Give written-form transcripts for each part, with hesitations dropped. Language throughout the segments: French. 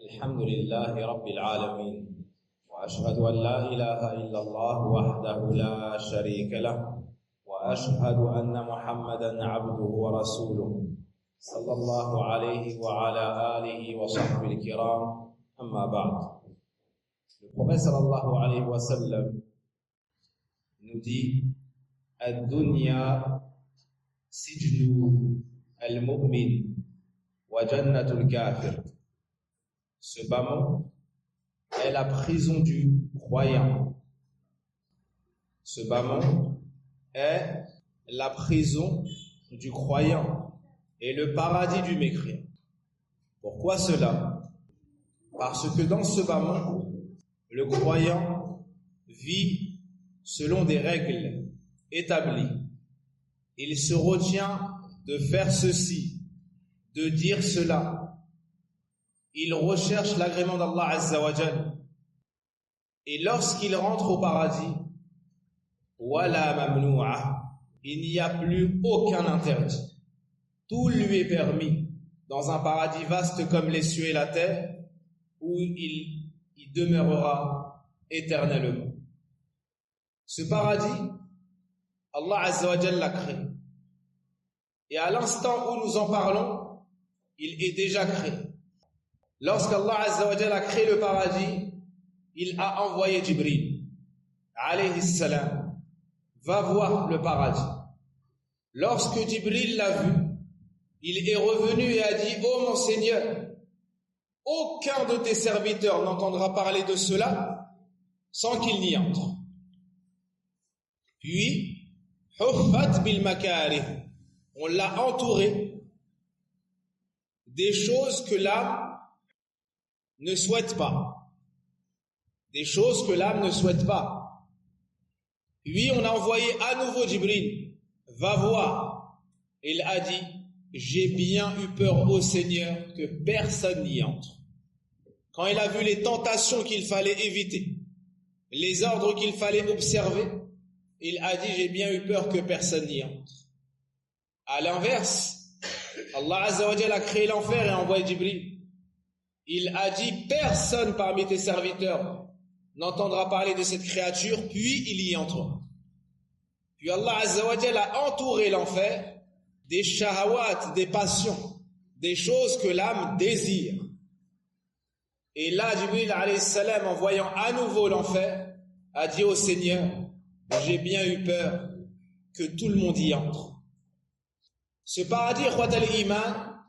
الحمد لله رب العالمين وأشهد أن لا إله إلا الله وحده لا شريك له وأشهد أن محمدا عبده ورسوله صلى الله عليه وعلى آله وصحبه الكرام أما بعد. Le prophète sallallahu alayhi wa sallam nous dit الدنيا سجن المؤمن وجنة الكافر. Ce bas mot est la prison du croyant. Ce bas mot est la prison du croyant et le paradis du mécréant. Pourquoi cela? Parce que dans ce bas mot, le croyant vit selon des règles établies. Il se retient de faire ceci, de dire cela. Il recherche l'agrément d'Allah Azza wa Jal. Et lorsqu'il rentre au paradis, wala mamnou'a, il n'y a plus aucun interdit. Tout lui est permis dans un paradis vaste comme les cieux et la terre, où il y demeurera éternellement. Ce paradis, Allah Azza wa Jal l'a créé. Et à l'instant où nous en parlons, il est déjà créé. Lorsqu'Allah Azza wa Jal a créé le paradis, il a envoyé Jibril, alayhi salam, va voir le paradis. Lorsque Jibril l'a vu, il est revenu et a dit: ô mon Seigneur, aucun de tes serviteurs n'entendra parler de cela sans qu'il n'y entre. Puis, huffat bil makarih, on l'a entouré des choses que l'âme ne souhaite pas. Des choses que l'âme ne souhaite pas. Puis on a envoyé à nouveau Jibril, va voir. Il a dit: j'ai bien eu peur au Seigneur que personne n'y entre. Quand il a vu les tentations qu'il fallait éviter, les ordres qu'il fallait observer, il a dit: j'ai bien eu peur que personne n'y entre. À l'inverse, Allah Azza wa Jalla a créé l'enfer et a envoyé Jibril. Il a dit: personne parmi tes serviteurs n'entendra parler de cette créature, puis il y entrera. Puis Allah Azza wa Jalla a entouré l'enfer des shahawat, des passions, des choses que l'âme désire. Et là, Jibril alayhi salam, en voyant à nouveau l'enfer, a dit au Seigneur: j'ai bien eu peur que tout le monde y entre. Ce paradis, ikhwat al-iman,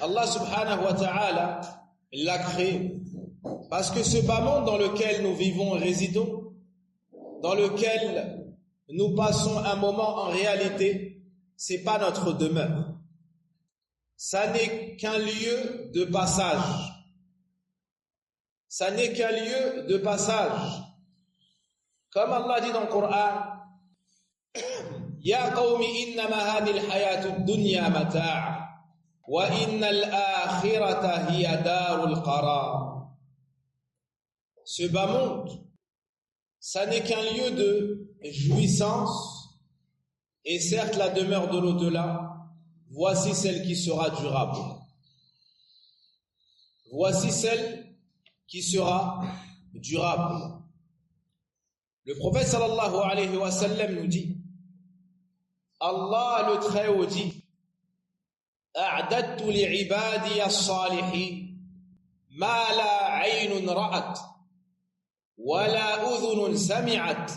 Allah subhanahu wa ta'ala l'a créé parce que ce bas monde dans lequel nous vivons et résidons, dans lequel nous passons un moment, en réalité, c'est pas notre demeure. Ça n'est qu'un lieu de passage. Ça n'est qu'un lieu de passage. Comme Allah dit dans le Coran: Ya qawmi innama hadhihi al-hayatu ad-dunya mata'. Ce bas monde, ça n'est qu'un lieu de jouissance, et certes la demeure de l'au-delà, voici celle qui sera durable. Voici celle qui sera durable. Le prophète sallallahu alayhi wa sallam nous dit, Allah le Très-Haut dit: أعددت لعبادي الصالحين ما لا عين رأت ولا أذن سمعت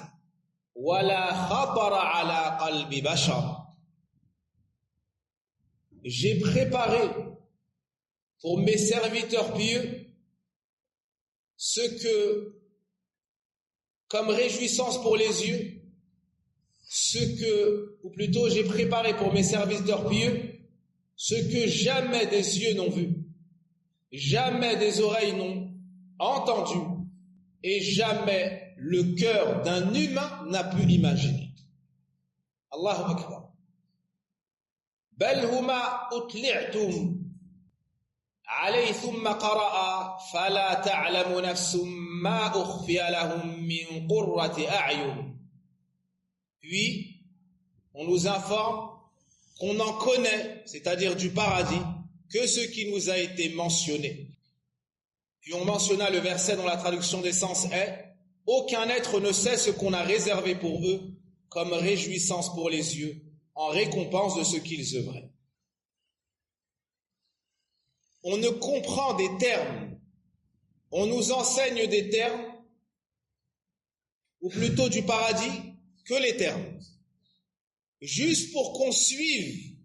ولا خطر على قلب بشر. J'ai préparé pour mes serviteurs pieux ce que, comme réjouissance pour les yeux, ou plutôt j'ai préparé pour mes serviteurs pieux ce que jamais des yeux n'ont vu, jamais des oreilles n'ont entendu, et jamais le cœur d'un humain n'a pu imaginer. Allahu Akbar. Bal huma utli'tum alayhi thumma qara'a fala ta'lamu nafsum ma ukhfiya lahum min qurrati a'yun. Puis on nous informe qu'on en connaît, c'est-à-dire du paradis, que ce qui nous a été mentionné. Puis on mentionna le verset dont la traduction des sens est « Aucun être ne sait ce qu'on a réservé pour eux comme réjouissance pour les yeux, en récompense de ce qu'ils œuvraient. » On ne comprend des termes, on nous enseigne des termes, ou plutôt du paradis, que les termes, juste pour qu'on suive.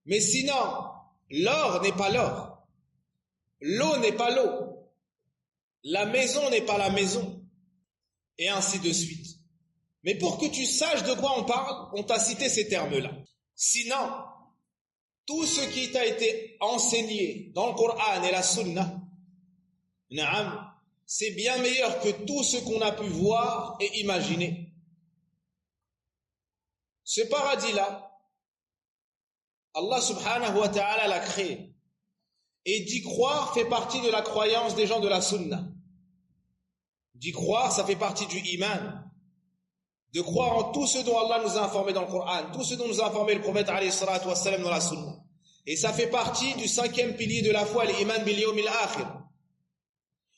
Mais sinon, l'or n'est pas l'or, l'eau n'est pas l'eau, la maison n'est pas la maison, et ainsi de suite. Mais pour que tu saches de quoi on parle, on t'a cité ces termes-là. Sinon, tout ce qui t'a été enseigné dans le Coran et la Sunna, c'est bien meilleur que tout ce qu'on a pu voir et imaginer. Ce paradis-là, Allah subhanahu wa ta'ala l'a créé. Et d'y croire fait partie de la croyance des gens de la Sunna. D'y croire, ça fait partie du iman. De croire en tout ce dont Allah nous a informé dans le Coran, tout ce dont nous a informé le prophète alayhi salatu wassalam dans la Sunna. Et ça fait partie du 5e pilier de la foi, l'iman bil yawmil akhir.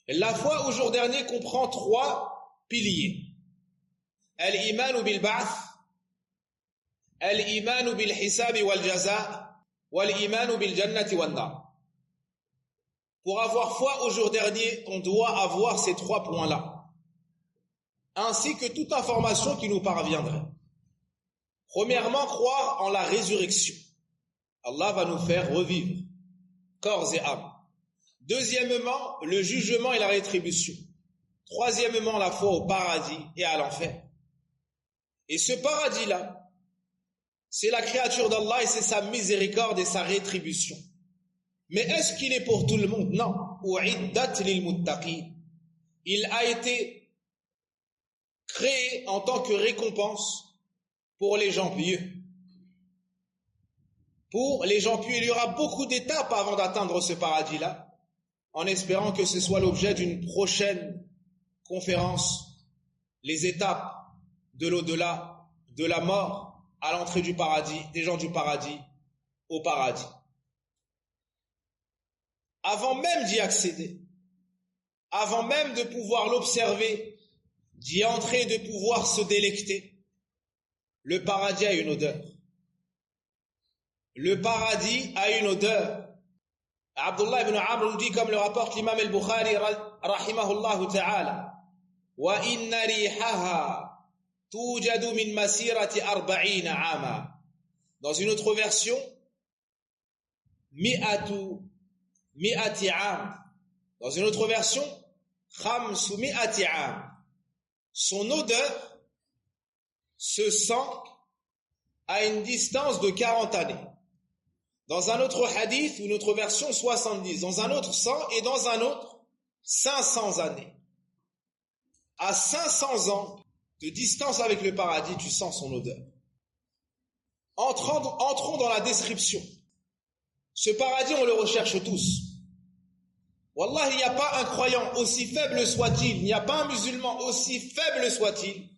La foi au jour dernier comprend 3 piliers. Al-iman bil ba'th, al-iman bil hisab wal jaza, wal-iman bil jannati wan nar. Pour avoir foi au jour dernier, on doit avoir ces 3 points-là, ainsi que toute information qui nous parviendrait. Premièrement, croire en la résurrection. Allah va nous faire revivre, corps et âme. Deuxièmement, le jugement et la rétribution. Troisièmement, la foi au paradis et à l'enfer. Et ce paradis-là, c'est la créature d'Allah et c'est sa miséricorde et sa rétribution. Mais est-ce qu'il est pour tout le monde? Non. U'iddat lil muttaqin. Il a été créé en tant que récompense pour les gens pieux. Pour les gens pieux, il y aura beaucoup d'étapes avant d'atteindre ce paradis-là, en espérant que ce soit l'objet d'une prochaine conférence, les étapes de l'au-delà, de la mort à l'entrée du paradis, des gens du paradis au paradis. Avant même d'y accéder, avant même de pouvoir l'observer, d'y entrer et de pouvoir se délecter, le paradis a une odeur. Le paradis a une odeur. Abdullah ibn Amr nous dit, comme le rapporte l'imam al-Bukhari rahimahullah ta'ala, wa inna rihaha tujadu min masirati 40 ama. Dans une autre version, mi'ati am. Dans une autre version, khamsu mi'ati am. Son odeur se sent à une distance de 40 années. Dans un autre hadith, ou une autre version, 70. Dans un autre 100 et dans un autre 500 années. À 500 ans de distance avec le paradis, tu sens son odeur. Entrons dans la description. Ce paradis, on le recherche tous. Wallah, il n'y a pas un croyant, aussi faible soit-il, il n'y a pas un musulman, aussi faible soit-il,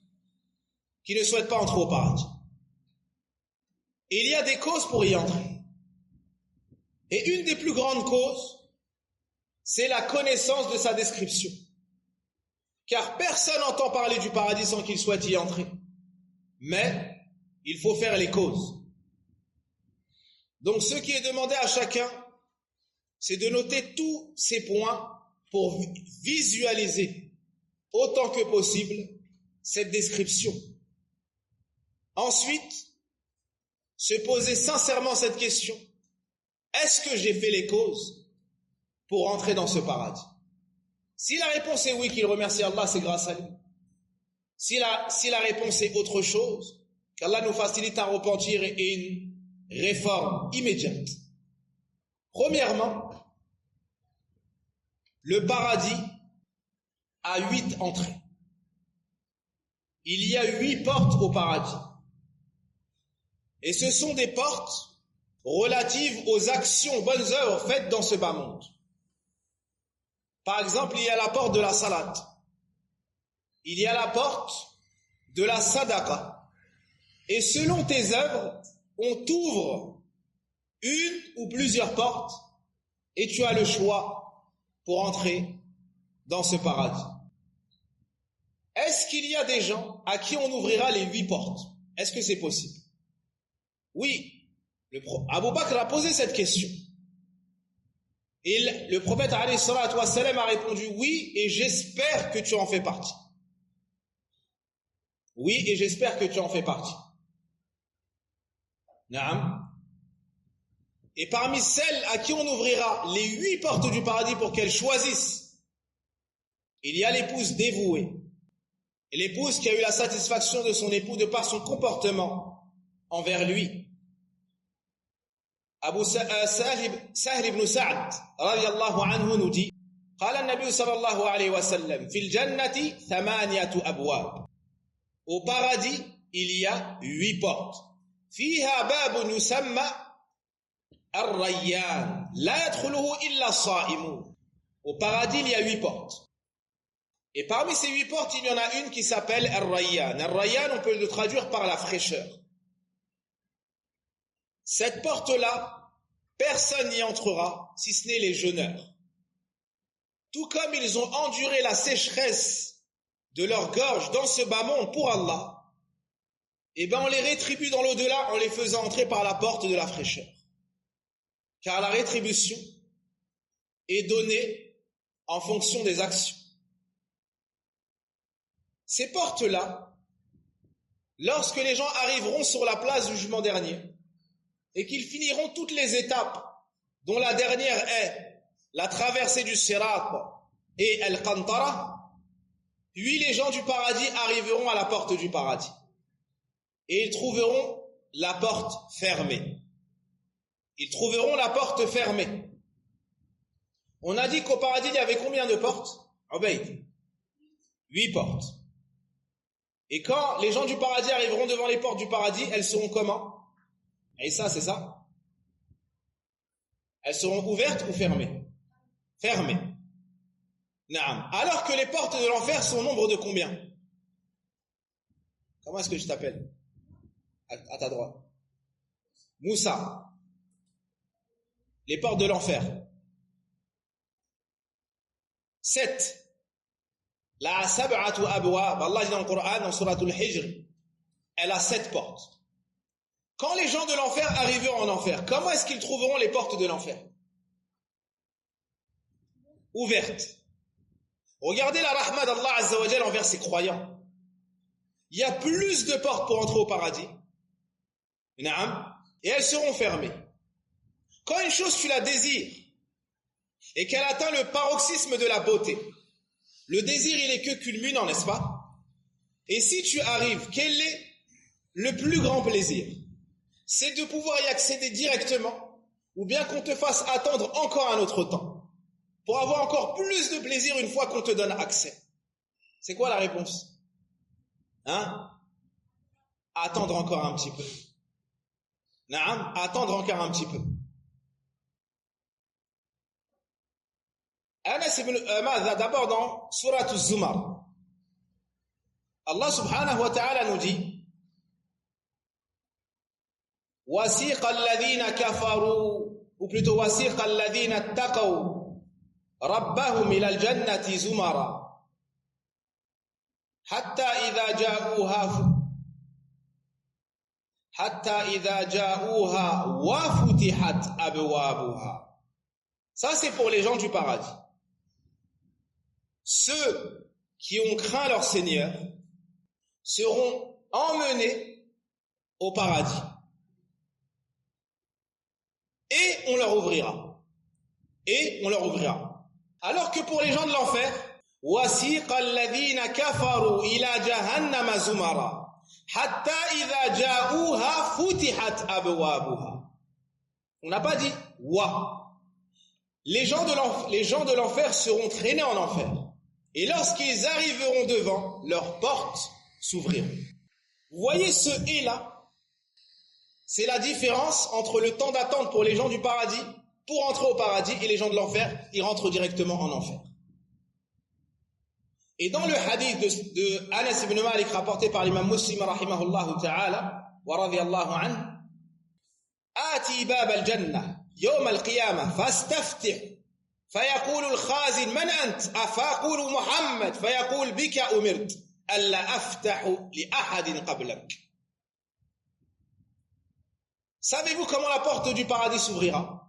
qui ne souhaite pas entrer au paradis. Et il y a des causes pour y entrer. Et une des plus grandes causes, c'est la connaissance de sa description. Car personne n'entend parler du paradis sans qu'il souhaite y entrer. Mais il faut faire les causes. Donc ce qui est demandé à chacun, c'est de noter tous ces points pour visualiser autant que possible cette description. Ensuite, se poser sincèrement cette question. Est-ce que j'ai fait les causes pour entrer dans ce paradis? Si la réponse est oui, qu'il remercie Allah, c'est grâce à lui. Si la réponse est autre chose, qu'Allah nous facilite un repentir et une réforme immédiate. Premièrement, le paradis a 8 entrées. Il y a 8 portes au paradis. Et ce sont des portes relatives aux actions, bonnes œuvres faites dans ce bas monde. Par exemple, il y a la porte de la salat. Il y a la porte de la sadaqa. Et selon tes œuvres, on t'ouvre une ou plusieurs portes et tu as le choix pour entrer dans ce paradis. Est-ce qu'il y a des gens à qui on ouvrira les 8 portes? Est-ce que c'est possible? Oui. Abu Bakr a posé cette question. Et le prophète alayhi salatu wassalam a répondu oui, et j'espère que tu en fais partie. Oui, et j'espère que tu en fais partie. Naam. Et parmi celles à qui on ouvrira les 8 portes du paradis pour qu'elles choisissent, il y a l'épouse dévouée. Et l'épouse qui a eu la satisfaction de son époux de par son comportement envers lui. Abu Sahl ibn Sa'd radiyallahu anhu nous dit قال النبي صلى الله عليه وسلم في الجنة 8 أبواب. Au paradis, il y a 8 portes. فيها باب يسمى الريان لا يدخله إلا الصائمون. Au paradis, il y a 8 portes. Et parmi ces 8 portes, il y en a une qui s'appelle Ar-Rayyan. Ar-Rayyan, on peut le traduire par la fraîcheur. Cette porte-là, personne n'y entrera, si ce n'est les jeûneurs. Tout comme ils ont enduré la sécheresse de leur gorge dans ce bas monde pour Allah, eh bien on les rétribue dans l'au-delà en les faisant entrer par la porte de la fraîcheur. Car la rétribution est donnée en fonction des actions. Ces portes-là, lorsque les gens arriveront sur la place du jugement dernier et qu'ils finiront toutes les étapes dont la dernière est la traversée du Sirat et Al-Qantara, puis les gens du paradis arriveront à la porte du paradis et ils trouveront la porte fermée. Ils trouveront la porte fermée. On a dit qu'au paradis il y avait combien de portes? Ubayd, 8 portes. Et quand les gens du paradis arriveront devant les portes du paradis, elles seront comment? Et ça, c'est ça? Elles seront ouvertes ou fermées? Fermées. Naam. Alors que les portes de l'enfer sont au nombre de combien? Comment est-ce que je t'appelle? À ta droite. Moussa. Les portes de l'enfer. 7. La sab'atu abwab, Allah dit dans le Coran, dans Suratul Hijr, elle a 7 portes. Quand les gens de l'enfer arriveront en enfer, comment est-ce qu'ils trouveront les portes de l'enfer? Ouvertes. Regardez la rahma d'Allah Azza wa Jalla envers ses croyants. Il y a plus de portes pour entrer au paradis. Naam. Et elles seront fermées. Quand une chose tu la désires et qu'elle atteint le paroxysme de la beauté, le désir il est que culminant, n'est-ce pas? Et si tu arrives, quel est le plus grand plaisir? C'est de pouvoir y accéder directement ou bien qu'on te fasse attendre encore un autre temps pour avoir encore plus de plaisir une fois qu'on te donne accès. C'est quoi la réponse? Hein? Attendre encore un petit peu. Naam, attendre encore un petit peu. Anas ibn d'abord dans Surat Az-Zumar. Allah subhanahu wa ta'ala nous dit وَسِيقَ الَّذِينَ كَفَرُوا ou plutôt وَسِيقَ الَّذِينَ اتَّقَوْا رَبَّهُمْ إِلَى الْجَنَّةِ زُمَرًا حَتَّى إِذَا جَاءُوهَا وَفُتِحَتْ أَبْوَابُهَا. Ça c'est pour les gens du paradis. Ceux qui ont craint leur Seigneur seront emmenés au paradis. Et on leur ouvrira. Et on leur ouvrira. Alors que pour les gens de l'enfer, وَسِيقَ الَّذِينَ كَفَرُوا إِلَى جَهَنَّمَ زُمَرًا حَتَّى إِذَا جَاءُوهَا فُتِحَتْ أَبْوَابُهَا. On n'a pas dit wa. Les gens de l'enfer seront traînés en enfer. Et lorsqu'ils arriveront devant, leurs portes s'ouvriront. Vous voyez ce « et » là? C'est la différence entre le temps d'attente pour les gens du paradis pour entrer au paradis et les gens de l'enfer, ils rentrent directement en enfer. Et dans le hadith de Anas ibn Malik rapporté par l'imam Muslim rahimahullah ta'ala wa radiyallahu anhu, Ati bab al-jannah yawm al-qiyamah fastaftih فيقول الخازن من أنت فأقول محمد فيقول بك أمرت ألا أفتح لأحد قبلك. Savez-vous comment la porte du paradis s'ouvrira?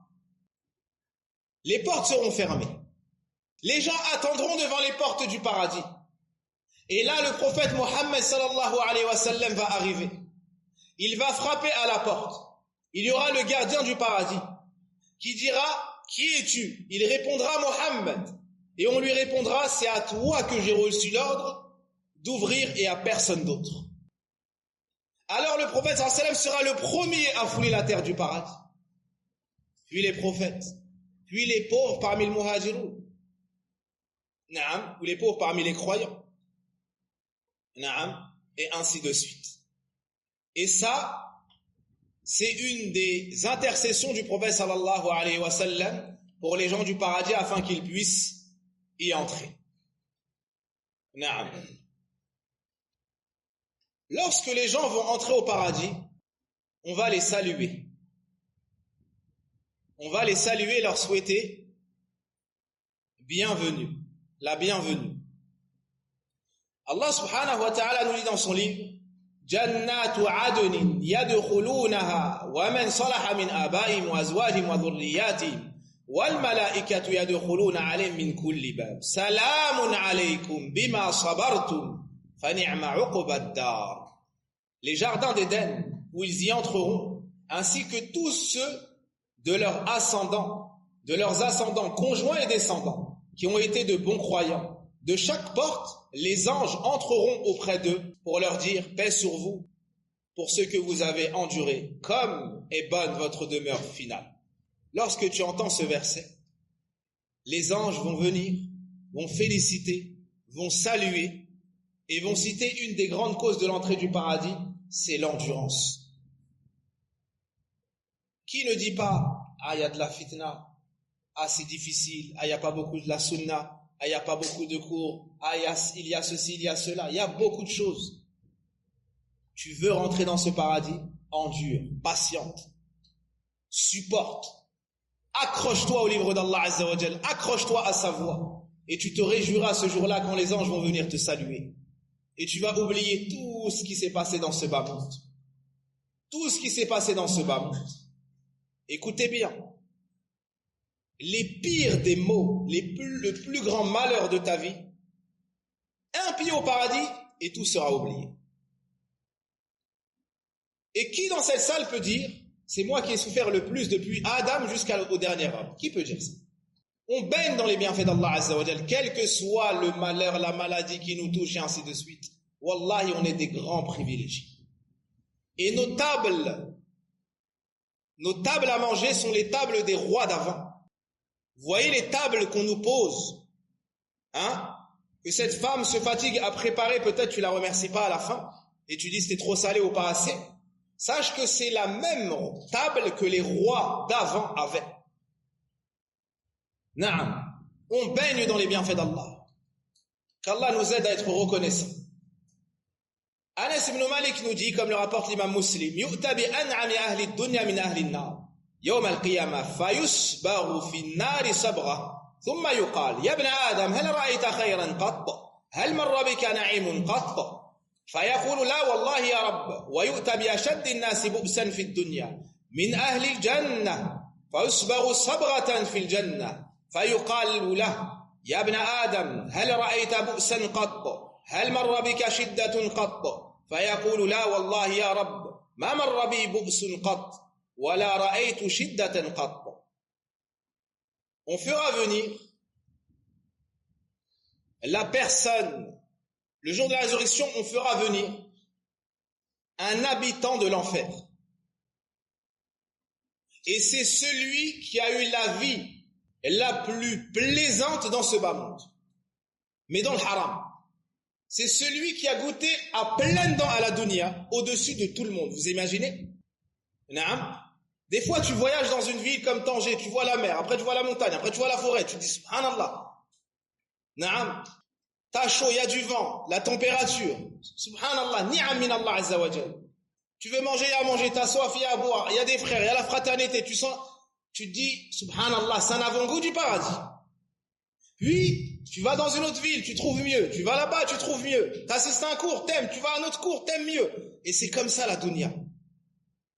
Les portes seront fermées. Les gens attendront devant les portes du paradis. Et là, le prophète Mohammed sallallahu alayhi wa sallam va arriver. Il va frapper à la porte. Il y aura le gardien du paradis qui dira « Qui es-tu » Il répondra « Mohammed ». Et on lui répondra « C'est à toi que j'ai reçu l'ordre d'ouvrir et à personne d'autre ». Alors le prophète sallallahu alayhi wa sallam sera le premier à fouler la terre du paradis. Puis les prophètes, puis les pauvres parmi les muhajirun, ou les pauvres parmi les croyants, et ainsi de suite. Et ça, c'est une des intercessions du prophète sallallahu alayhi wa sallam pour les gens du paradis afin qu'ils puissent y entrer. Lorsque les gens vont entrer au paradis, on va les saluer. On va les saluer et leur souhaiter bienvenue, la bienvenue. Allah subhanahu wa ta'ala nous dit dans son livre جنات عدن يدخلونها ومن صلح من آبائهم وأزواجهم وذرياتهم والملائكة يدخلون عليهم من كل باب سلام عليكم بما صبرتم فنعم عقبى الدار. Les jardins d'Éden où ils y entreront, ainsi que tous ceux de leurs ascendants conjoints et descendants qui ont été de bons croyants. De chaque porte, les anges entreront auprès d'eux pour leur dire « Paix sur vous pour ce que vous avez enduré, comme est bonne votre demeure finale. » Lorsque tu entends ce verset, les anges vont venir, vont féliciter, vont saluer et vont citer une des grandes causes de l'entrée du paradis, c'est l'endurance. Qui ne dit pas « Ah, il y a de la fitna, ah, c'est difficile, ah, il n'y a pas beaucoup de la sunna, ah, il n'y a pas beaucoup de cours, ah, il y a ceci, il y a cela, il y a beaucoup de choses. » Tu veux rentrer dans ce paradis? Endure, patiente, supporte, accroche-toi au livre d'Allah Azza wa Jal, accroche-toi à sa voix, et tu te réjouiras ce jour-là quand les anges vont venir te saluer. Et tu vas oublier tout ce qui s'est passé dans ce bas monde. Tout ce qui s'est passé dans ce bas monde. Écoutez bien. Les pires des maux, le plus grand malheur de ta vie, un pied au paradis et tout sera oublié. Et qui dans cette salle peut dire, c'est moi qui ai souffert le plus depuis Adam jusqu'au dernier homme? Qui peut dire ça? On baigne dans les bienfaits d'Allah Azza wa Jal, quel que soit le malheur, la maladie qui nous touche et ainsi de suite. Wallahi, on est des grands privilégiés. Et nos tables à manger sont les tables des rois d'avant. Vous voyez les tables qu'on nous pose, que cette femme se fatigue à préparer, peut-être tu la remercies pas à la fin, et tu dis c'était trop salé ou pas assez. Sache que c'est la même table que les rois d'avant avaient. Naam, on baigne dans les bienfaits d'Allah. Qu'Allah nous aide à être reconnaissants. Anas ibn Malik nous dit, comme le rapporte l'imam Muslim, yu'ta bi an'ami ahli ad-dunya min ahli an-nar يوم القيامة فيسبغ في النار صبغة ثم يقال يا ابن آدم هل رأيت خيرا قط هل مر بك نعيم قط فيقول لا والله يا رب ويؤتى بأشد الناس بؤسا في الدنيا من أهل الجنة فيسبغ صبغة في الجنة فيقال له يا ابن آدم هل رأيت بؤسا قط هل مر بك شدة قط فيقول لا والله يا رب ما مر بي بؤس قط ولا رأيت شدة قط. On fera venir la personne, le jour de la résurrection, on fera venir un habitant de l'enfer. Et c'est celui qui a eu la vie la plus plaisante dans ce bas monde, mais dans le haram. C'est celui qui a goûté à pleines dents à la dunya, au-dessus de tout le monde. Vous imaginez? Naam. Des fois, tu voyages dans une ville comme Tanger, tu vois la mer, après tu vois la montagne, après tu vois la forêt, tu te dis subhanallah. Naam. T'as chaud, il y a du vent, la température. Subhanallah, ni'am min Allah azza wa jal. Tu veux manger, il y a à manger, t'as soif, il y a à boire, il y a des frères, il y a la fraternité, tu te dis subhanallah, c'est un avant-goût du paradis. Puis, tu vas dans une autre ville, tu trouves mieux. Tu vas là-bas, tu trouves mieux. Tu assistes à un cours, t'aimes. Tu vas à un autre cours, t'aimes mieux. Et c'est comme ça la dunya.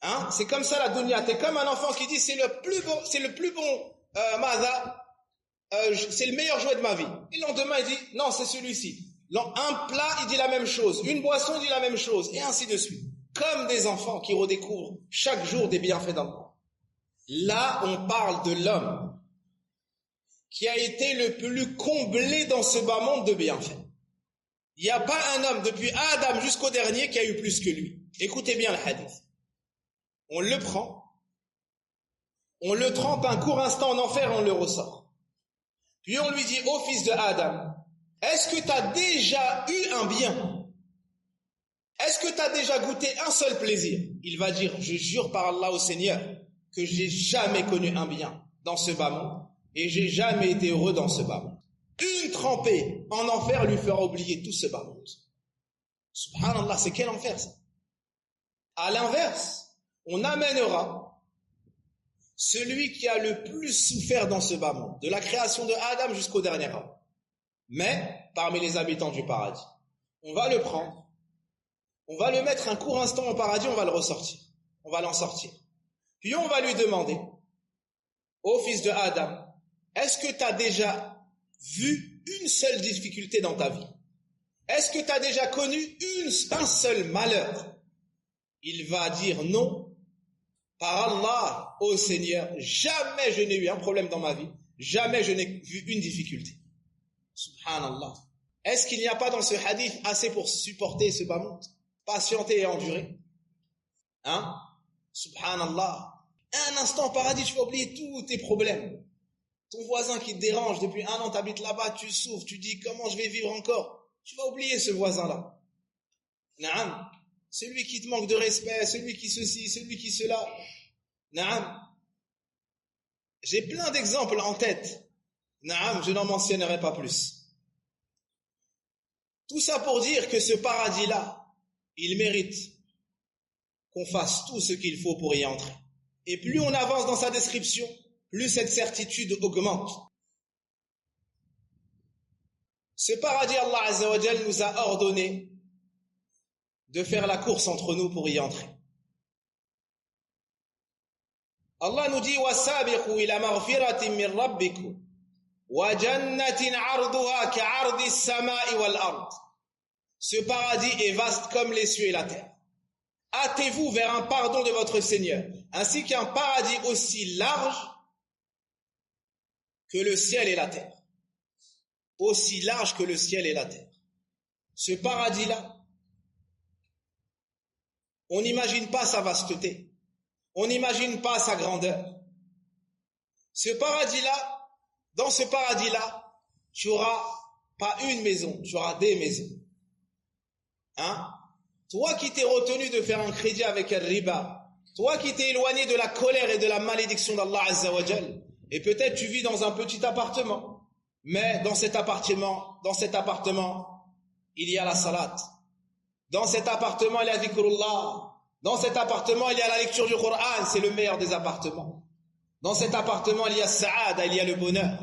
Hein? C'est comme ça la dunya. T'es comme un enfant qui dit c'est le plus bon, c'est le meilleur jouet de ma vie. Et le lendemain, il dit non, c'est celui-ci. Un plat, il dit la même chose. Une boisson, il dit la même chose. Et ainsi de suite. Comme des enfants qui redécouvrent chaque jour des bienfaits d'Allah. Là, on parle de l'homme qui a été le plus comblé dans ce bas monde de bienfaits. Il n'y a pas un homme depuis Adam jusqu'au dernier qui a eu plus que lui. Écoutez bien le hadith. On le prend, on le trempe un court instant en enfer et on le ressort. Puis on lui dit, ô fils de Adam, est-ce que tu as déjà eu un bien? Est-ce que tu as déjà goûté un seul plaisir? Il va dire, je jure par Allah au Seigneur que j'ai jamais connu un bien dans ce bas monde et j'ai jamais été heureux dans ce bas monde. Une trempée en enfer lui fera oublier tout ce bas monde. Subhanallah, c'est quel enfer ça? À l'inverse, on amènera celui qui a le plus souffert dans ce bas monde, de la création de Adam jusqu'au dernier homme, mais parmi les habitants du paradis. On va le prendre, on va le mettre un court instant au paradis, on va le ressortir, on va l'en sortir. Puis on va lui demander, ô fils de Adam, est-ce que tu as déjà vu une seule difficulté dans ta vie? Est-ce que tu as déjà connu un seul malheur? Il va dire non. Par Allah, ô Seigneur, jamais je n'ai eu un problème dans ma vie, jamais je n'ai vu une difficulté. Subhanallah. Est-ce qu'il n'y a pas dans ce hadith assez pour supporter ce bas monde, patienter et endurer? Hein? Subhanallah. Un instant au paradis, tu vas oublier tous tes problèmes. Ton voisin qui te dérange depuis un an, t'habites là-bas, tu souffres, tu dis comment je vais vivre encore? Tu vas oublier ce voisin-là. Naam. Celui qui te manque de respect, celui qui ceci, celui qui cela. Naam. J'ai plein d'exemples en tête. Naam, je n'en mentionnerai pas plus. Tout ça pour dire que ce paradis-là, il mérite qu'on fasse tout ce qu'il faut pour y entrer. Et plus on avance dans sa description, plus cette certitude augmente. Ce paradis, Allah Azza wa Jal nous a ordonné de faire la course entre nous pour y entrer. Allah nous dit وَسَابِقُوا إِلَى مَغْفِرَةٍ مِّن رَبِّكُمْ وَجَنَّةٍ عَرْضُهَا كَعَرْضِ السَّمَاءِ وَالْأَرْضِ. Ce paradis est vaste comme les cieux et la terre. Hâtez-vous vers un pardon de votre Seigneur, ainsi qu'un paradis aussi large que le ciel et la terre. Aussi large que le ciel et la terre. Ce paradis-là, on n'imagine pas sa vasteté. On n'imagine pas sa grandeur. Ce paradis-là, dans ce paradis-là, tu n'auras pas une maison, tu auras des maisons. Hein? Toi qui t'es retenu de faire un crédit avec un riba, toi qui t'es éloigné de la colère et de la malédiction d'Allah Azza wa Jal, et peut-être tu vis dans un petit appartement, mais dans cet appartement, il y a la salat. Dans cet appartement, il y a dhikrullah. Dans cet appartement, il y a la lecture du Coran, c'est le meilleur des appartements. Dans cet appartement, il y a sa'ada, il y a le bonheur,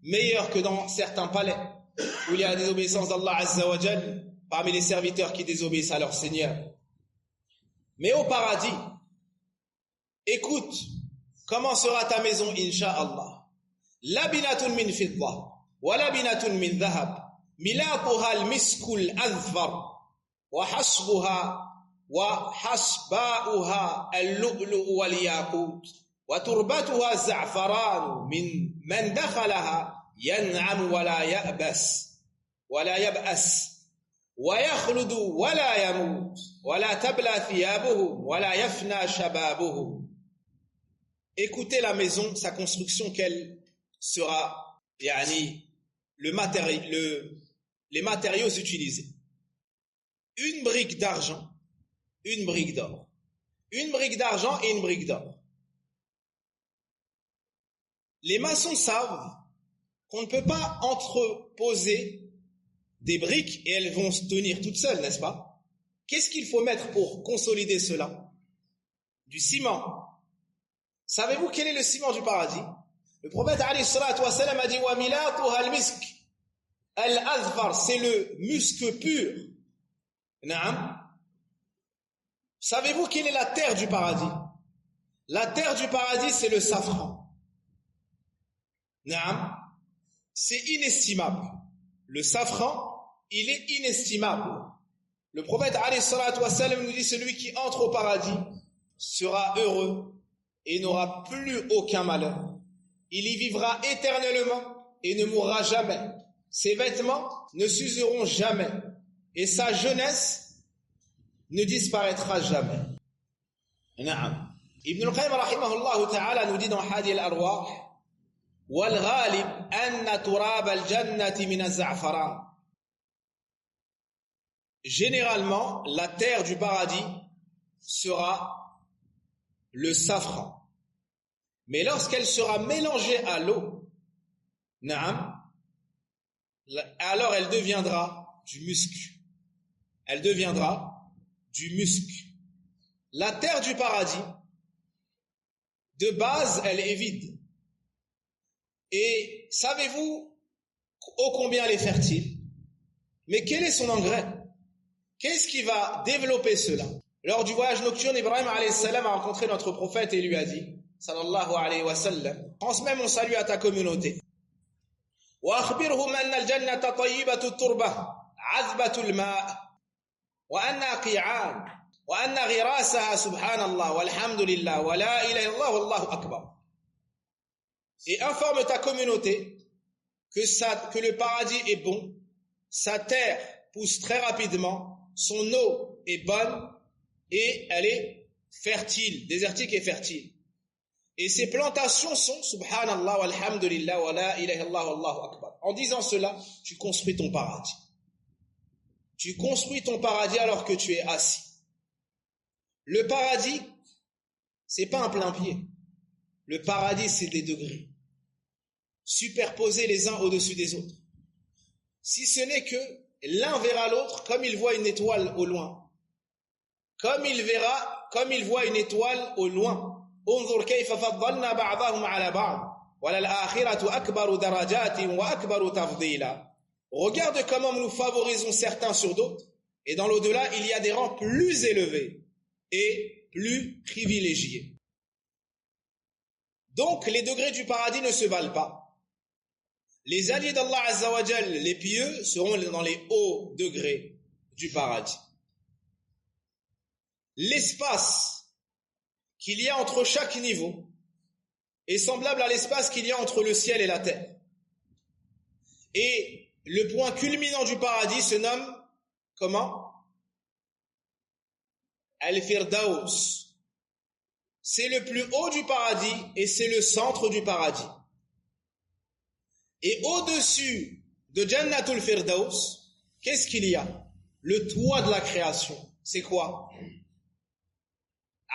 meilleur que dans certains palais, où il y a la désobéissance d'Allah Azza wa Jal, parmi les serviteurs qui désobéissent à leur Seigneur. Mais au paradis, écoute, comment sera ta maison, insha'Allah. Labinatun min fidda, wa labinatun min dhahab, milatuha al-miskul azfar, wa hasba'uha al-lu'lu' wal-yaqut, wa turbatuha za'faran man dakhalaha yan'am wa la ya'bas, ويخلد ولا يموت ولا تبلى ثيابهم ولا يفنى شبابهم. Écoutez la maison, sa construction, quelle sera les matériaux utilisés. Une brique d'argent, une brique d'or. Une brique d'argent et une brique d'or. Les maçons savent qu'on ne peut pas entreposer des briques et elles vont se tenir toutes seules, n'est-ce pas? Qu'est-ce qu'il faut mettre pour consolider cela? Du ciment. Savez-vous quel est le ciment du paradis? Le prophète alayhi salatu wa salam a dit wa milatuha al-misk al-azfar, c'est le musc pur. Naam. Savez-vous quelle est la terre du paradis? La terre du paradis, c'est le safran. Naam. C'est inestimable. Le safran, il est inestimable. Le prophète alayhi salatu wa salam nous dit celui qui entre au paradis sera heureux et n'aura plus aucun malheur. Il y vivra éternellement et ne mourra jamais. Ses vêtements ne s'useront jamais et sa jeunesse ne disparaîtra jamais. Naam. Ibn al-Qayyim rahimahullah ta'ala nous dit dans Hadi al-Arwah wal ghalib anna turab al-jannati min az-za'faran. Généralement, la terre du paradis sera le safran. Mais lorsqu'elle sera mélangée à l'eau, naam, alors elle deviendra du musc. Elle deviendra du musc. La terre du paradis, de base, elle est vide. Et savez-vous ô combien elle est fertile? Mais quel est son engrais? Qu'est-ce qui va développer cela? Lors du voyage nocturne, Ibrahim alayhi salam a rencontré notre prophète et lui a dit, sallallahu alayhi wa sallam, transmets mon salut à ta communauté. Wa akhbirhum anna al-jannata tayyibatu at-turba, 'azbatu al-ma', wa anna qi'an, wa anna ghirasaha subhanallah walhamdulillah wa la ilaha illallah wallahu akbar. Et informe ta communauté que le paradis est bon, sa terre pousse très rapidement, son eau est bonne et elle est fertile, désertique et fertile. Et ces plantations sont subhanallah walhamdulillah wa la ilaha illallah wallahu akbar. En disant cela, tu construis ton paradis. Tu construis ton paradis alors que tu es assis. Le paradis, c'est pas un plein pied. Le paradis, c'est des degrés superposés les uns au-dessus des autres. Si ce n'est que l'un verra l'autre comme il voit une étoile au loin. Comme il voit une étoile au loin. انظر كيف فضلنا بعضهم على بعض وللآخرة أكبر درجات وأكبر تفضيلا. Regarde comment nous favorisons certains sur d'autres, et dans l'au-delà, il y a des rangs plus élevés et plus privilégiés. Donc, les degrés du paradis ne se valent pas. Les alliés d'Allah Azza wa Jal, les pieux, seront dans les hauts degrés du paradis. L'espace qu'il y a entre chaque niveau est semblable à l'espace qu'il y a entre le ciel et la terre. Et le point culminant du paradis se nomme comment? Al-Firdaus. C'est le plus haut du paradis et c'est le centre du paradis. Et au-dessus de Jannatul Firdaus, qu'est-ce qu'il y a? Le toit de la création. C'est quoi?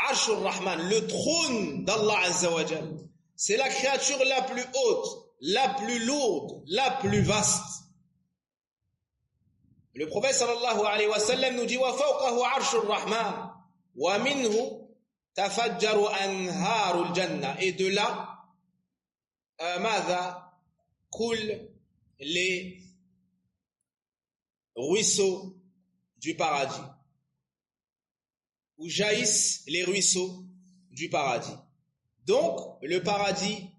Arshur Rahman, le trône d'Allah Azza wa Jal. C'est la créature la plus haute, la plus lourde, la plus vaste. Le prophète sallallahu alayhi wa sallam nous dit wa fawqahu arshur Rahman wa minhu tafajjaru anharul jannah. Et de là, madha coulent les ruisseaux du paradis, où jaillissent les ruisseaux du paradis. Donc, le paradis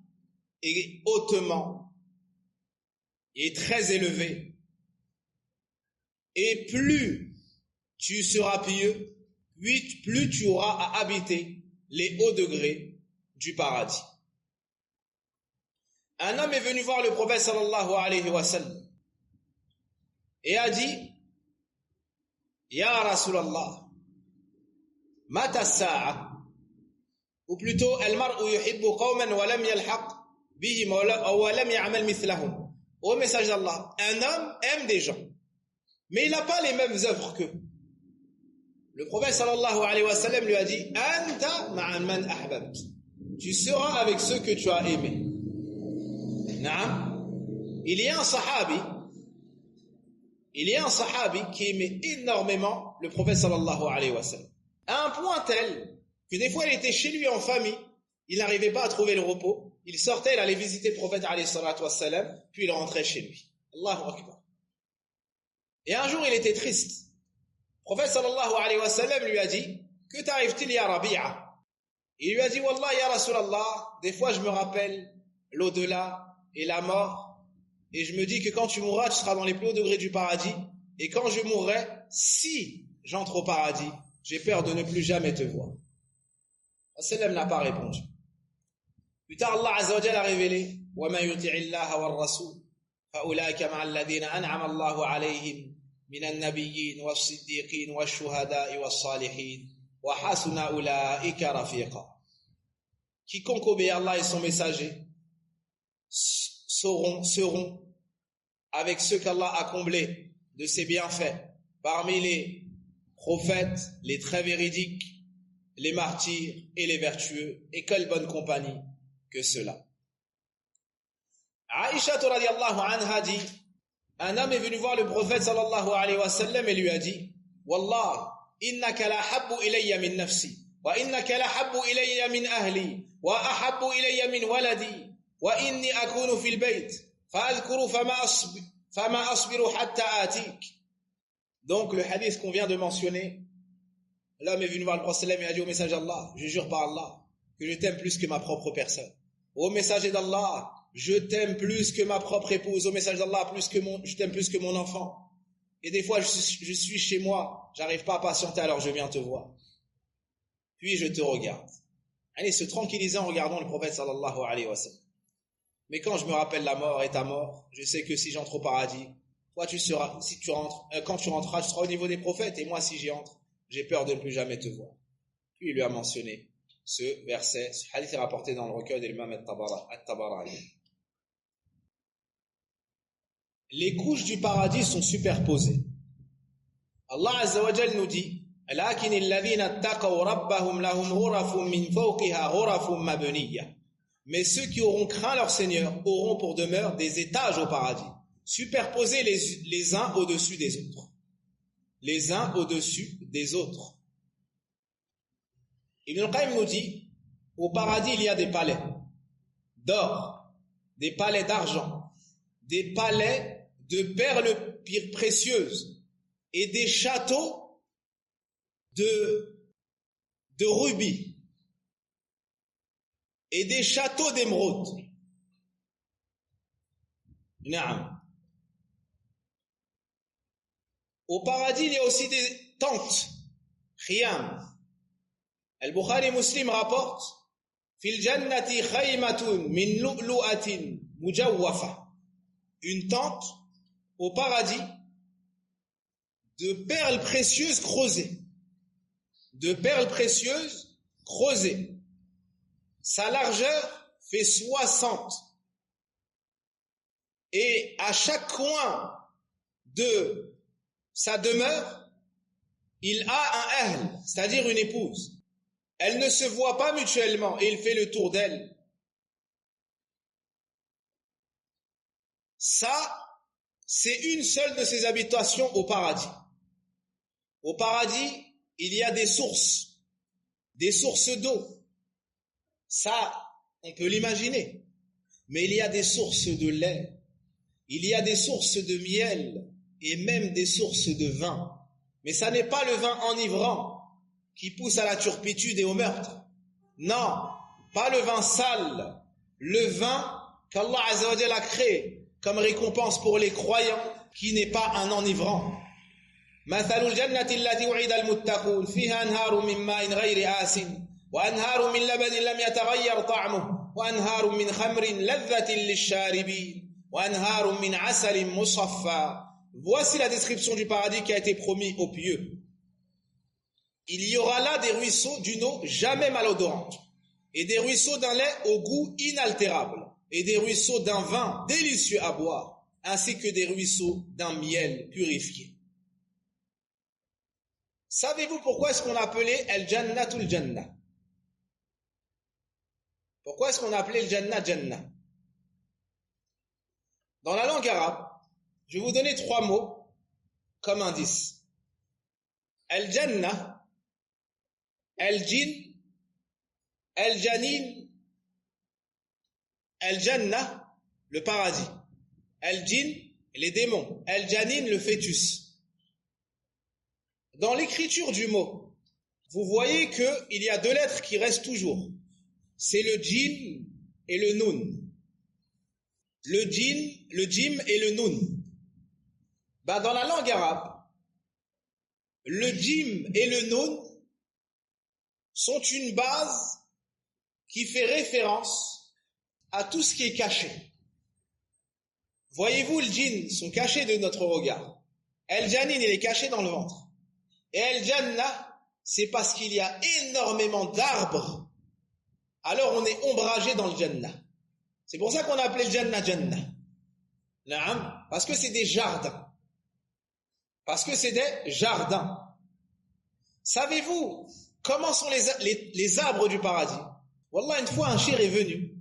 est hautement et très élevé. Et plus tu seras pieux, plus tu auras à habiter les hauts degrés du paradis. Un homme est venu voir le prophète sallallahu alayhi wa sallam et a dit, Ya Rasulallah, Mata as-sa'a, ou plutôt al-mar'u yuhibbu qawman wa lam yalhaq bihim wa lam ya'mal mithlahum. Au message d'Allah, un homme aime des gens, mais il n'a pas les mêmes œuvres qu'eux. Le prophète sallallahu alayhi wa sallam lui a dit, Anta ma'a man ahbabt, tu seras avec ceux que tu as aimés. Naam. Il y a un sahabi qui aimait énormément le prophète sallallahu alayhi wa sallam. À un point tel que des fois il était chez lui en famille, il n'arrivait pas à trouver le repos, il sortait, il allait visiter le prophète alayhi salatu wassalam, puis il rentrait chez lui. Allahu Akbar. Et un jour, il était triste. Le prophète sallallahu alayhi wa sallam lui a dit, que t'arrive-t-il ya Rabi'a? Il lui a dit, Wallah ya Rasulallah, des fois je me rappelle l'au-delà et la mort, et je me dis que quand tu mourras, tu seras dans les plus hauts degrés du paradis, et quand je mourrai, si j'entre au paradis, j'ai peur de ne plus jamais te voir. Le sallam n'a pas répondu. Plus tard, Allah Azza wa Jalla a révélé, وَمَا يُطِعِ اللَّهَ وَالرَّسُولَ فَأُولَٰئِكَ مَعَ الَّذِينَ أَنْعَمَ اللَّهُ عَلَيْهِمْ مِنَ النَّبِيِّينَ وَالصِّدِّيقِينَ وَالشُّهَدَاءِ وَالصَّالِحِينَ وَحَسُنَ أُولَٰئِكَ رَفِيقًا. Quiconque obéit à Allah et son messager seront avec ceux qu'Allah a comblés de ses bienfaits, parmi les prophètes, les très véridiques, les martyrs et les vertueux, et quelle bonne compagnie que cela. Aïcha radiyallahu anha dit, un homme est venu voir le prophète sallallahu alayhi wa sallam et lui a dit, Wallah, innaka la habbu ilayya min nafsi, wa innaka la habbu ilayya min ahli, wa ahabbu ilayya min waladi, wa inni akunu fil bayt, fa adhkuru fama asbiru hatta atik. Donc le hadith qu'on vient de mentionner, l'homme est venu voir le prophète et a dit au messager d'Allah, je jure par Allah que je t'aime plus que ma propre personne. Au messager d'Allah, je t'aime plus que ma propre épouse. Au messager d'Allah, je t'aime plus que mon enfant. Et des fois, je suis chez moi, j'arrive pas à patienter, alors je viens te voir. Puis je te regarde. Allez, se tranquilliser en regardant le prophète sallallahu alayhi wa sallam. Mais quand je me rappelle la mort et ta mort, je sais que si j'entre au paradis, toi tu seras, quand tu rentreras, tu seras au niveau des prophètes, et moi si j'y entre, j'ai peur de ne plus jamais te voir. Puis il lui a mentionné ce verset, ce hadith est rapporté dans le recueil de l'imam At-Tabarani. Les couches du paradis sont superposées. Allah Azza wa Jal nous dit, لكن الذين اتقوا ربهم لهم غرف من فوقها غرف مبنية. Mais ceux qui auront craint leur Seigneur auront pour demeure des étages au paradis, superposés les uns au-dessus des autres. Les uns au-dessus des autres. Ibn al-Qayyim nous dit, au paradis il y a des palais d'or, des palais d'argent, des palais de perles précieuses et des châteaux de rubis et des châteaux d'émeraude. Naam. Au paradis, il y a aussi des tentes, khiyam. Al-Bukhari Muslim rapporte, Fil jannati khaymatun min lu'lu'atin mujawwafa. Une tente au paradis de perles précieuses creusées. De perles précieuses creusées. Sa largeur fait 60. Et à chaque coin de sa demeure, il a un ahl, c'est-à-dire une épouse. Elles ne se voient pas mutuellement et il fait le tour d'elles. Ça, c'est une seule de ses habitations au paradis. Au paradis, il y a des sources d'eau. Ça, on peut l'imaginer. Mais il y a des sources de lait, il y a des sources de miel et même des sources de vin. Mais ça n'est pas le vin enivrant qui pousse à la turpitude et au meurtre. Non, pas le vin sale, le vin qu'Allah Azza wa Jalla a créé comme récompense pour les croyants qui n'est pas un enivrant. مثل الجنة التي وعد المتقون فيها أنهار من ماء غير آسن وأنهار من لبن لم يتغير طعمه وأنهار من خمر لذة للشاربين وأنهار من عسل مصفى. Voici la description du paradis qui a été promis aux pieux. Il y aura là des ruisseaux d'une eau jamais malodorante, et des ruisseaux d'un lait au goût inaltérable, et des ruisseaux d'un vin délicieux à boire, ainsi que des ruisseaux d'un miel purifié. Savez-vous pourquoi est-ce qu'on appelait Al-Jannatul Jannah? Pourquoi est-ce qu'on appelait le Jannah Jannah? Dans la langue arabe, je vais vous donner 3 mots comme indice. Al-Jannah, Al-Jinn, Al-Janin Al-Jannah, le paradis. Al-Jinn, les démons. Al-Janin, le fœtus. Dans l'écriture du mot, vous voyez qu'il y a deux lettres qui restent toujours. C'est le Jim et le Nun. Le Jim et le Nun. Dans la langue arabe, le Jim et le Nun sont une base qui fait référence à tout ce qui est caché. Voyez-vous, le djinn sont cachés de notre regard. Al-Janin, il est caché dans le ventre. Et Al-Jannah, c'est parce qu'il y a énormément d'arbres. Alors on est ombragé dans le Jannah. C'est pour ça qu'on a appelé le Jannah Jannah. Naam, parce que c'est des jardins. Parce que c'est des jardins. Savez-vous comment sont les arbres du paradis? Wallah, une fois un shir est venu.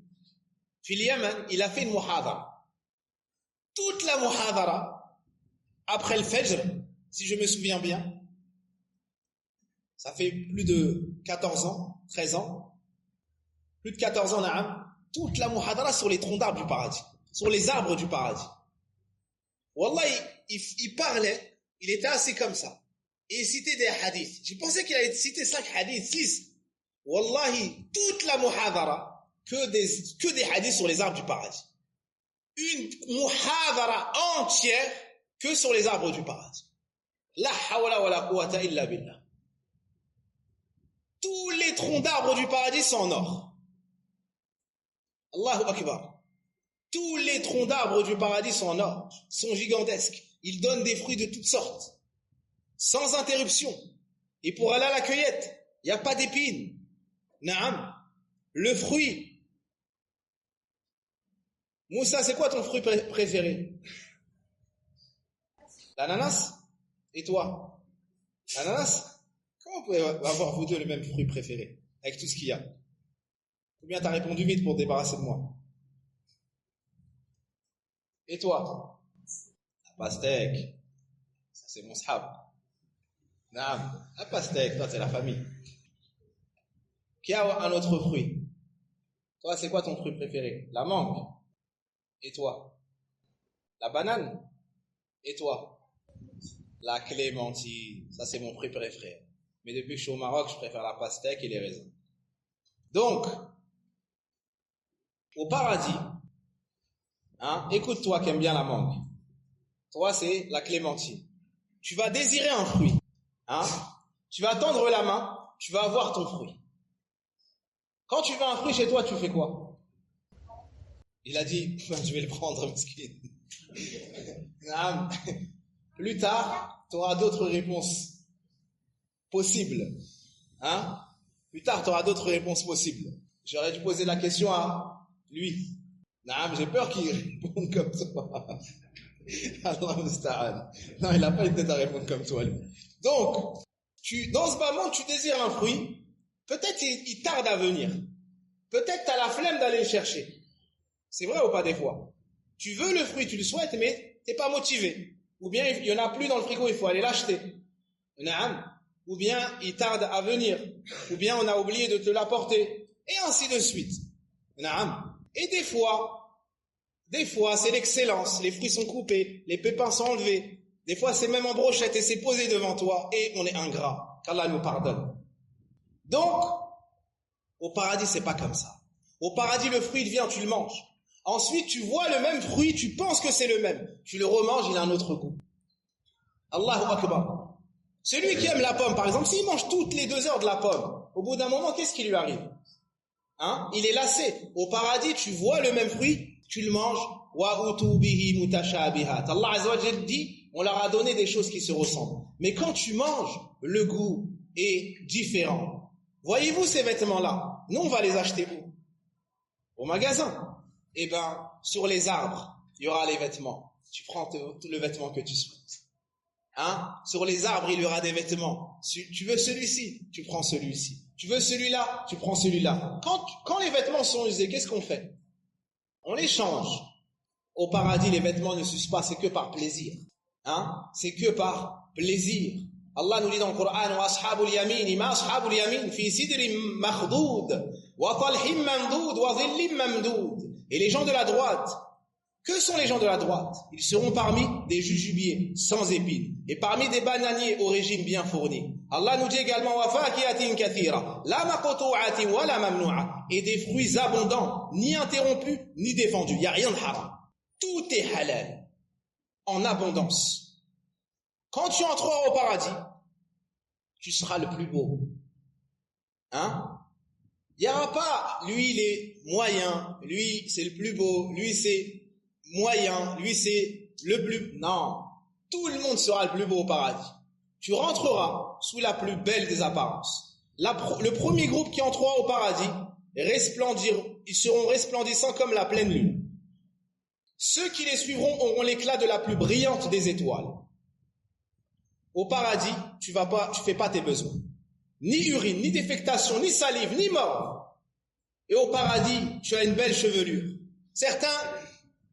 Fil Yaman, il a fait une muhadara. Toute la muhadara, après le Fajr, si je me souviens bien, ça fait plus de 14 ans, 13 ans, plus de 14 ans, naam, toute la muhadara sur les troncs d'arbres du paradis, sur les arbres du paradis. Wallah, il parlait, il était assis comme ça, et il citait des hadiths. J'ai pensé qu'il allait citer 5 hadiths, 6. Wallahi, toute la muhadara, que des hadiths sur les arbres du paradis. Une muhadara entière que sur les arbres du paradis. La hawla wa la quwwata illa billah. Tous les troncs d'arbres du paradis sont en or. Allahu Akbar. Tous les troncs d'arbres du paradis sont en or, sont gigantesques. Ils donnent des fruits de toutes sortes, sans interruption. Et pour aller à la cueillette, il n'y a pas d'épines. Naam. Le fruit. Moussa, c'est quoi ton fruit préféré? L'ananas? Et toi? L'ananas? Comment vous pouvez avoir vous deux le même fruit préféré? Avec tout ce qu'il y a. Ou bien t'as répondu vite pour te débarrasser de moi? Et toi? La pastèque. Ça c'est mon sahab. Naam. La pastèque, toi c'est la famille. Qui a un autre fruit? Toi, c'est quoi ton fruit préféré? La mangue. Et toi? La banane. Et toi? La clémentine. Ça, c'est mon fruit préféré. Mais depuis que je suis au Maroc, je préfère la pastèque et les raisins. Donc, au paradis, écoute-toi qui aime bien la mangue. Toi, c'est la clémentine. Tu vas désirer un fruit. Tu vas tendre la main, tu vas avoir ton fruit. Quand tu veux un fruit chez toi, tu fais quoi? Il a dit, je vais le prendre, mesquin. Plus tard, tu auras d'autres réponses possibles. Plus tard, tu auras d'autres réponses possibles. J'aurais dû poser la question à lui. J'ai peur qu'il réponde comme toi. Allah musta'an. Non, il n'a pas une tête à répondre comme toi, lui. Donc, dans ce moment, tu désires un fruit. Peut-être il tarde à venir. Peut-être tu as la flemme d'aller le chercher. C'est vrai ou pas des fois? Tu veux le fruit, tu le souhaites, mais tu n'es pas motivé. Ou bien il n'y en a plus dans le frigo, il faut aller l'acheter. Ou bien il tarde à venir. Ou bien on a oublié de te l'apporter. Et ainsi de suite. Et des fois, c'est l'excellence. Les fruits sont coupés, les pépins sont enlevés. Des fois, c'est même en brochette et c'est posé devant toi. Et on est ingrat. Qu'Allah nous pardonne. Donc, au paradis, c'est pas comme ça. Au paradis, le fruit, il vient, tu le manges. Ensuite, tu vois le même fruit, tu penses que c'est le même. Tu le remanges, il a un autre goût. Allahu Akbar. Celui qui aime la pomme, par exemple, s'il mange toutes les 2 heures de la pomme, au bout d'un moment, qu'est-ce qui lui arrive? Il est lassé. Au paradis, tu vois le même fruit, tu le manges. Wa utu bihi mutashabihat. Allah Azza wa Jalla dit, on leur a donné des choses qui se ressemblent. Mais quand tu manges, le goût est différent. Voyez-vous ces vêtements-là? Nous, on va les acheter où? Au magasin. Eh bien, sur les arbres, il y aura les vêtements. Tu prends le vêtement que tu souhaites. Sur les arbres, il y aura des vêtements. Tu veux celui-ci, tu prends celui-ci. Tu veux celui-là, tu prends celui-là. Quand les vêtements sont usés, qu'est-ce qu'on fait? On les change. Au paradis, les vêtements ne s'usent pas, c'est que par plaisir. C'est que par plaisir. Allah nous dit dans le Coran, wa ashabul yamin, ma ashabul yamin fi sidrin makhdud wa talhim mamdud wa dhillin mamdud. Et les gens de la droite, que sont les gens de la droite? Ils seront parmi des jujubiers sans épines et parmi des bananiers au régime bien fourni. Allah nous dit également et des fruits abondants, ni interrompus ni défendus. Il n'y a rien de haram. Tout est halal en abondance. Quand tu entreras au paradis, tu seras le plus beau. Hein? Il n'y aura pas, lui il est moyen, lui c'est le plus beau, lui c'est moyen, lui c'est le plus... Non, tout le monde sera le plus beau au paradis. Tu rentreras sous la plus belle des apparences. Le premier groupe qui entrera au paradis, ils seront resplendissants comme la pleine lune. Ceux qui les suivront auront l'éclat de la plus brillante des étoiles. Au paradis, tu fais pas tes besoins. Ni urine, ni défectation, ni salive, ni mort. Et au paradis, tu as une belle chevelure. Certains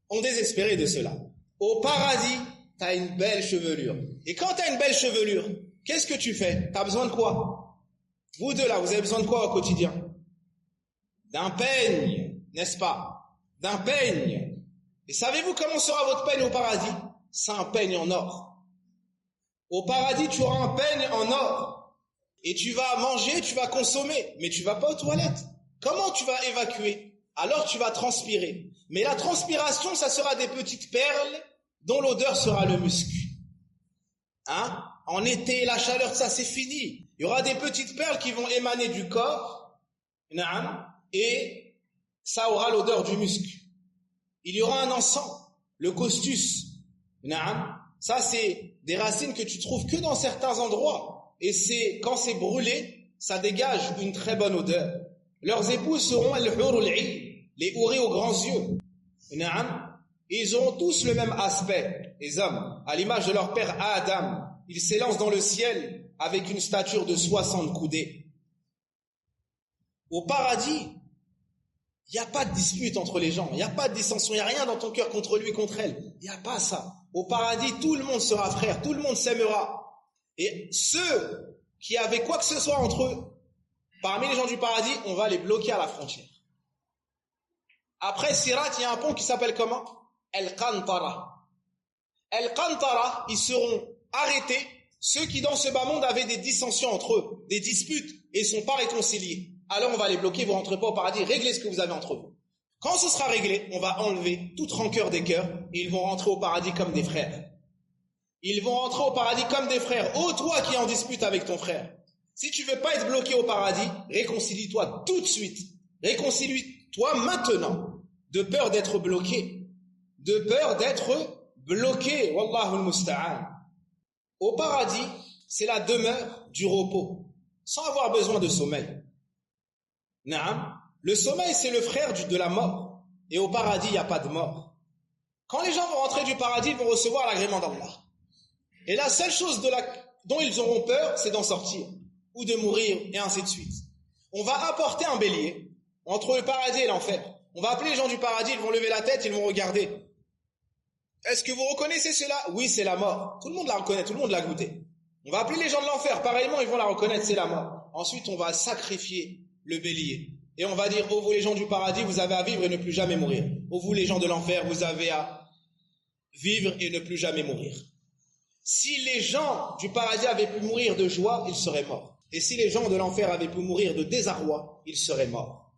ont désespéré de cela. Au paradis, tu as une belle chevelure. Et quand tu as une belle chevelure, qu'est-ce que tu fais? Tu as besoin de quoi? Vous deux là, vous avez besoin de quoi au quotidien? D'un peigne, n'est-ce pas? D'un peigne. Et savez-vous comment sera votre peigne au paradis? C'est un peigne en or. Au paradis, tu auras un peigne en or. Et tu vas manger, tu vas consommer, mais tu vas pas aux toilettes. Comment tu vas évacuer? Alors tu vas transpirer. Mais la transpiration, ça sera des petites perles dont l'odeur sera le musc. Hein? En été, la chaleur, ça c'est fini. Il y aura des petites perles qui vont émaner du corps, et ça aura l'odeur du musc. Il y aura un encens, le costus. Ça c'est des racines que tu trouves que dans certains endroits. Et quand c'est brûlé, ça dégage une très bonne odeur. Leurs épouses seront les hourés aux grands yeux. Et ils auront tous le même aspect, les hommes, à l'image de leur père Adam. Ils s'élancent dans le ciel avec une stature de 60 coudées. Au paradis, il n'y a pas de dispute entre les gens, il n'y a pas de dissension, il n'y a rien dans ton cœur contre lui, contre elle. Il n'y a pas ça. Au paradis, tout le monde sera frère, tout le monde s'aimera. Et ceux qui avaient quoi que ce soit entre eux, parmi les gens du paradis, on va les bloquer à la frontière. Après Sirat, il y a un pont qui s'appelle comment? El-Qantara. El-Qantara, ils seront arrêtés, ceux qui dans ce bas monde avaient des dissensions entre eux, des disputes, et ne sont pas réconciliés. Alors on va les bloquer, vous ne rentrez pas au paradis, réglez ce que vous avez entre vous. Quand ce sera réglé, on va enlever toute rancœur des cœurs, et ils vont rentrer au paradis comme des frères. Ils vont rentrer au paradis comme des frères. Oh, toi qui es en dispute avec ton frère. Si tu veux pas être bloqué au paradis, réconcilie-toi tout de suite. Réconcilie-toi maintenant. De peur d'être bloqué. De peur d'être bloqué. Wallahu al-musta'an. Au paradis, c'est la demeure du repos. Sans avoir besoin de sommeil. Naam. Le sommeil, c'est le frère de la mort. Et au paradis, il n'y a pas de mort. Quand les gens vont rentrer du paradis, ils vont recevoir l'agrément d'Allah. Et la seule chose dont ils auront peur, c'est d'en sortir, ou de mourir, et ainsi de suite. On va apporter un bélier entre le paradis et l'enfer. On va appeler les gens du paradis, ils vont lever la tête, ils vont regarder. Est-ce que vous reconnaissez cela? Oui, c'est la mort. Tout le monde la reconnaît, tout le monde l'a goûté. On va appeler les gens de l'enfer, pareillement, ils vont la reconnaître, c'est la mort. Ensuite, on va sacrifier le bélier. Et on va dire, oh vous les gens du paradis, vous avez à vivre et ne plus jamais mourir. Oh vous les gens de l'enfer, vous avez à vivre et ne plus jamais mourir. Si les gens du paradis avaient pu mourir de joie, ils seraient morts. Et si les gens de l'enfer avaient pu mourir de désarroi, ils seraient morts.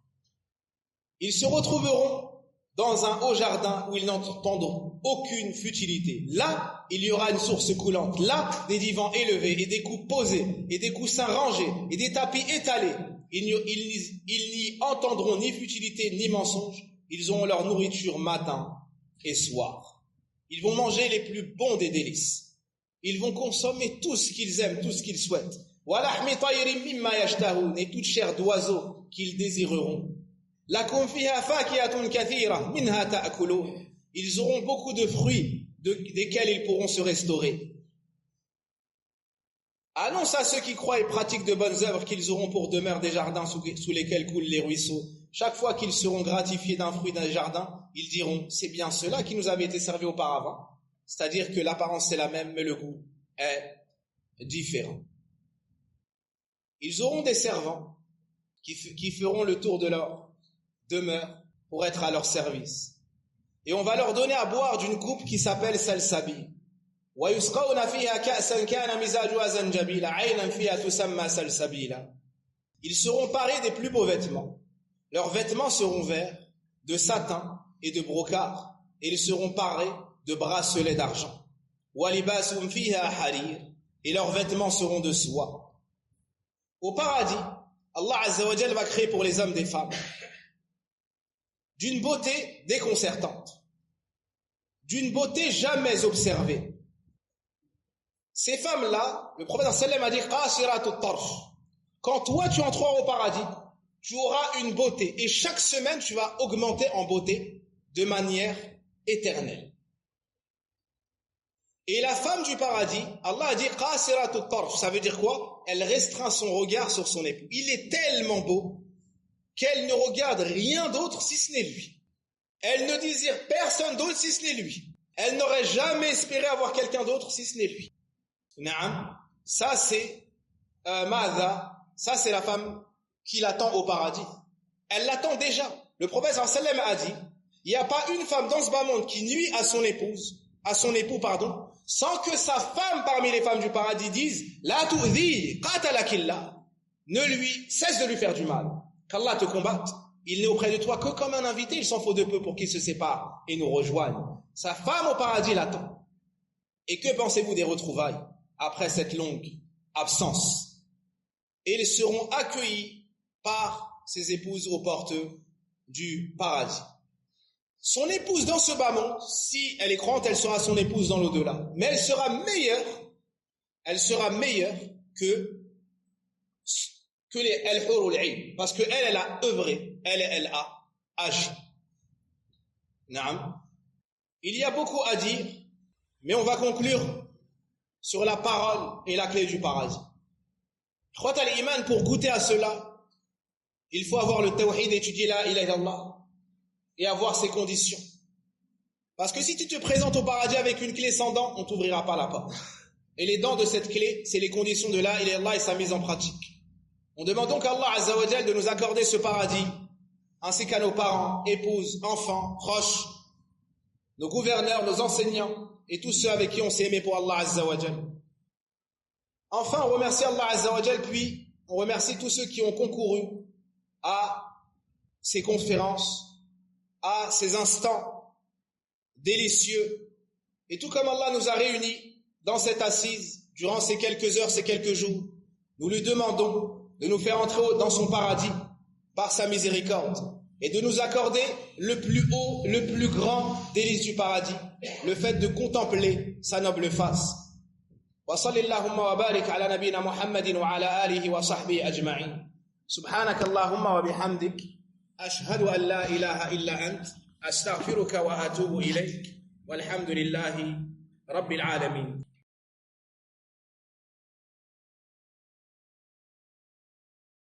Ils se retrouveront dans un haut jardin où ils n'entendront aucune futilité. Là, il y aura une source coulante. Là, des divans élevés et des coups posés et des coussins rangés et des tapis étalés. Ils n'y entendront ni futilité ni mensonge. Ils auront leur nourriture matin et soir. Ils vont manger les plus bons des délices. Ils vont consommer tout ce qu'ils aiment, tout ce qu'ils souhaitent. Et toute chair d'oiseau qu'ils désireront. Ils auront beaucoup de fruits desquels ils pourront se restaurer. Annonce à ceux qui croient et pratiquent de bonnes œuvres qu'ils auront pour demeure des jardins sous lesquels coulent les ruisseaux. Chaque fois qu'ils seront gratifiés d'un fruit d'un jardin, ils diront, c'est bien cela qui nous avait été servi auparavant. C'est-à-dire que l'apparence c'est la même, mais le goût est différent. Ils auront des servants qui feront le tour de leur demeure pour être à leur service. Et on va leur donner à boire d'une coupe qui s'appelle salsabil. وَيُسْقَوْنَ فِيهَا كَأْسًا كَانَ مِزَاجُهَا زَنْجَبِيلًا عَيْنًا فِيهَا تُسَمَّى سَلْسَبِيلًا. Ils seront parés des plus beaux vêtements. Leurs vêtements seront verts, de satin et de brocart, et ils seront parés de bracelets d'argent. وَلِبَاسُهُمْ فِيهَا حَرِيرٌ. Et leurs vêtements seront de soie. Au paradis, Allah Azza wa Jal va créer pour les hommes des femmes d'une beauté déconcertante, d'une beauté jamais observée. Ces femmes-là, le prophète sallam a dit qasiratut tarf. Quand toi tu entreras au paradis, tu auras une beauté et chaque semaine tu vas augmenter en beauté de manière éternelle. Et la femme du paradis, Allah a dit qasiratut tarf, ça veut dire quoi? Elle restreint son regard sur son époux. Il est tellement beau qu'elle ne regarde rien d'autre si ce n'est lui. Elle ne désire personne d'autre si ce n'est lui. Elle n'aurait jamais espéré avoir quelqu'un d'autre si ce n'est lui. Naam, ça c'est ça c'est la femme qui l'attend au paradis. Elle l'attend déjà. Le prophète sallam a dit, il n'y a pas une femme dans ce bas monde qui nuit à son époux, sans que sa femme parmi les femmes du paradis dise la tu'dhi qatalakillah, ne lui cesse de lui faire du mal, qu'Allah te combatte. Il n'est auprès de toi que comme un invité, il s'en faut de peu pour qu'il se sépare et nous rejoigne. Sa femme au paradis l'attend. Et que pensez-vous des retrouvailles après cette longue absence? Et ils seront accueillis par ses épouses aux portes du paradis. Son épouse dans ce bas monde, si elle est croyante, elle sera son épouse dans l'au-delà. Mais elle sera meilleure que les al-hur al-ayn, parce que elle a œuvré, elle a agi. Naam. Il y a beaucoup à dire, mais on va conclure sur la parole et la clé du paradis. Khawat al-iman, pour goûter à cela, il faut avoir le tawhid, étudier la ilaha illallah et avoir ses conditions. Parce que si tu te présentes au paradis avec une clé sans dents, on t'ouvrira pas la porte. Et les dents de cette clé, c'est les conditions de la ilaha illallah et sa mise en pratique. On demande donc à Allah Azza wa Jal de nous accorder ce paradis, ainsi qu'à nos parents, épouses, enfants, proches, nos gouverneurs, nos enseignants, et tous ceux avec qui on s'est aimé pour Allah Azza wa Jal. Enfin, on remercie Allah Azza wa Jal, puis on remercie tous ceux qui ont concouru à ces conférences, à ces instants délicieux. Et tout comme Allah nous a réunis dans cette assise, durant ces quelques heures, ces quelques jours, nous lui demandons de nous faire entrer dans son paradis par sa miséricorde et de nous accorder le plus haut, le plus grand délice du paradis, le fait de contempler sa noble face. Wa sallallahu wa barik ala nabina Muhammadin wa ala alihi wa sahbihi ajma'in. Subhanaka Allahumma wa bihamdik, ashhadu an la ilaha illa ant, astaghfiruka wa atubu ilayk, walhamdulillahi rabbil alamin.